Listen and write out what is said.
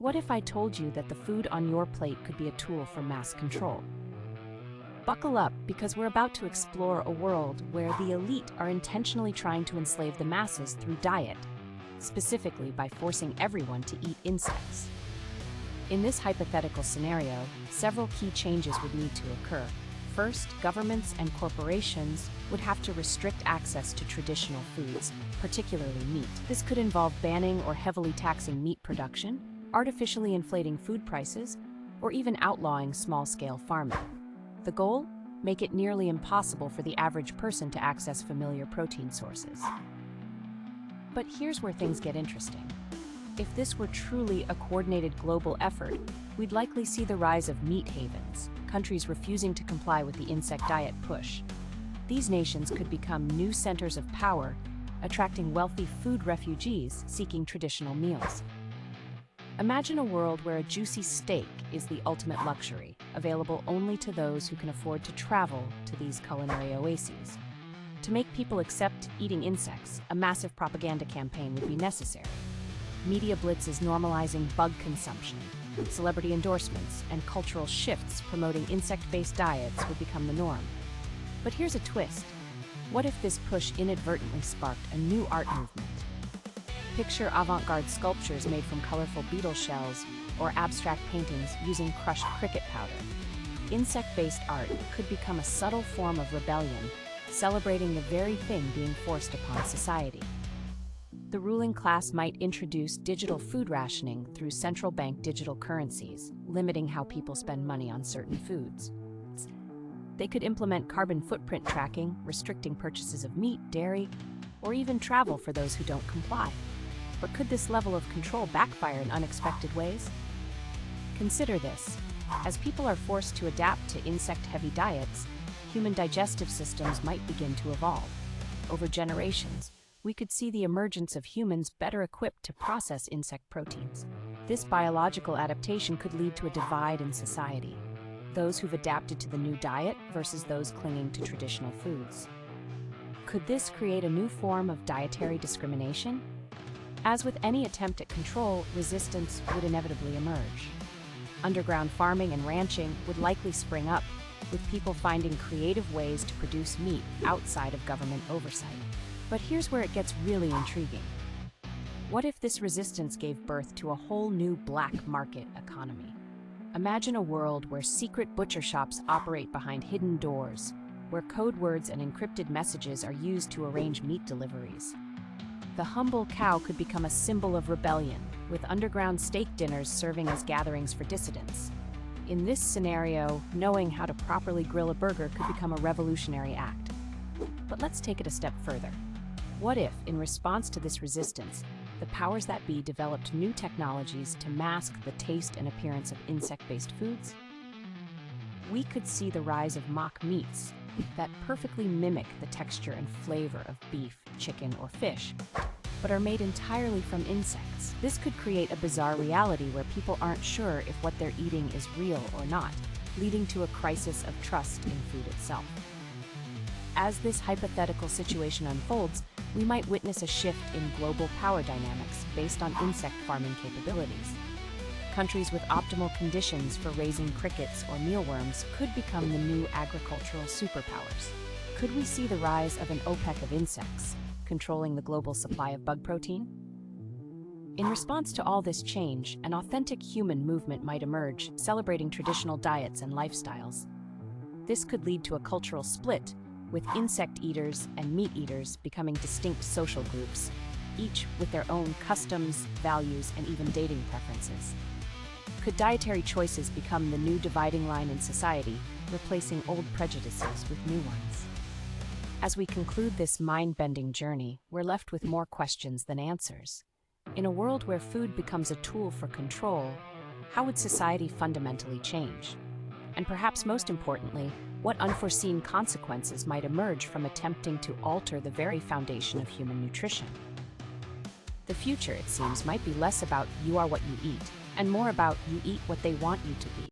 What if I told you that the food on your plate could be a tool for mass control? Buckle up, because we're about to explore a world where the elite are intentionally trying to enslave the masses through diet, specifically by forcing everyone to eat insects. In this hypothetical scenario, several key changes would need to occur. First, governments and corporations would have to restrict access to traditional foods, particularly meat. This could involve banning or heavily taxing meat production, artificially inflating food prices, or even outlawing small-scale farming. The goal? Make it nearly impossible for the average person to access familiar protein sources. But here's where things get interesting. If this were truly a coordinated global effort, we'd likely see the rise of meat havens, countries refusing to comply with the insect diet push. These nations could become new centers of power, attracting wealthy food refugees seeking traditional meals. Imagine a world where a juicy steak is the ultimate luxury, available only to those who can afford to travel to these culinary oases. To make people accept eating insects, a massive propaganda campaign would be necessary. Media blitzes normalizing bug consumption, celebrity endorsements, and cultural shifts promoting insect-based diets would become the norm. But here's a twist. What if this push inadvertently sparked a new art movement? Picture avant-garde sculptures made from colorful beetle shells or abstract paintings using crushed cricket powder. Insect-based art could become a subtle form of rebellion, celebrating the very thing being forced upon society. The ruling class might introduce digital food rationing through central bank digital currencies, limiting how people spend money on certain foods. They could implement carbon footprint tracking, restricting purchases of meat, dairy, or even travel for those who don't comply. But could this level of control backfire in unexpected ways? Consider this. As people are forced to adapt to insect-heavy diets, human digestive systems might begin to evolve. Over generations, we could see the emergence of humans better equipped to process insect proteins. This biological adaptation could lead to a divide in society. Those who've adapted to the new diet versus those clinging to traditional foods. Could this create a new form of dietary discrimination? As with any attempt at control, resistance would inevitably emerge. Underground farming and ranching would likely spring up, with people finding creative ways to produce meat outside of government oversight. But here's where it gets really intriguing. What if this resistance gave birth to a whole new black market economy? Imagine a world where secret butcher shops operate behind hidden doors, where code words and encrypted messages are used to arrange meat deliveries. The humble cow could become a symbol of rebellion, with underground steak dinners serving as gatherings for dissidents. In this scenario, knowing how to properly grill a burger could become a revolutionary act. But let's take it a step further. What if, in response to this resistance, the powers that be developed new technologies to mask the taste and appearance of insect-based foods? We could see the rise of mock meats that perfectly mimic the texture and flavor of beef, chicken, or fish, but are made entirely from insects. This could create a bizarre reality where people aren't sure if what they're eating is real or not, leading to a crisis of trust in food itself. As this hypothetical situation unfolds, we might witness a shift in global power dynamics based on insect farming capabilities. Countries with optimal conditions for raising crickets or mealworms could become the new agricultural superpowers. Could we see the rise of an OPEC of insects, controlling the global supply of bug protein? In response to all this change, an authentic human movement might emerge, celebrating traditional diets and lifestyles. This could lead to a cultural split, with insect eaters and meat eaters becoming distinct social groups, each with their own customs, values, and even dating preferences. Could dietary choices become the new dividing line in society, replacing old prejudices with new ones? As we conclude this mind-bending journey, we're left with more questions than answers. In a world where food becomes a tool for control, how would society fundamentally change? And perhaps most importantly, what unforeseen consequences might emerge from attempting to alter the very foundation of human nutrition? The future, it seems, might be less about you are what you eat, and more about you eat what they want you to eat.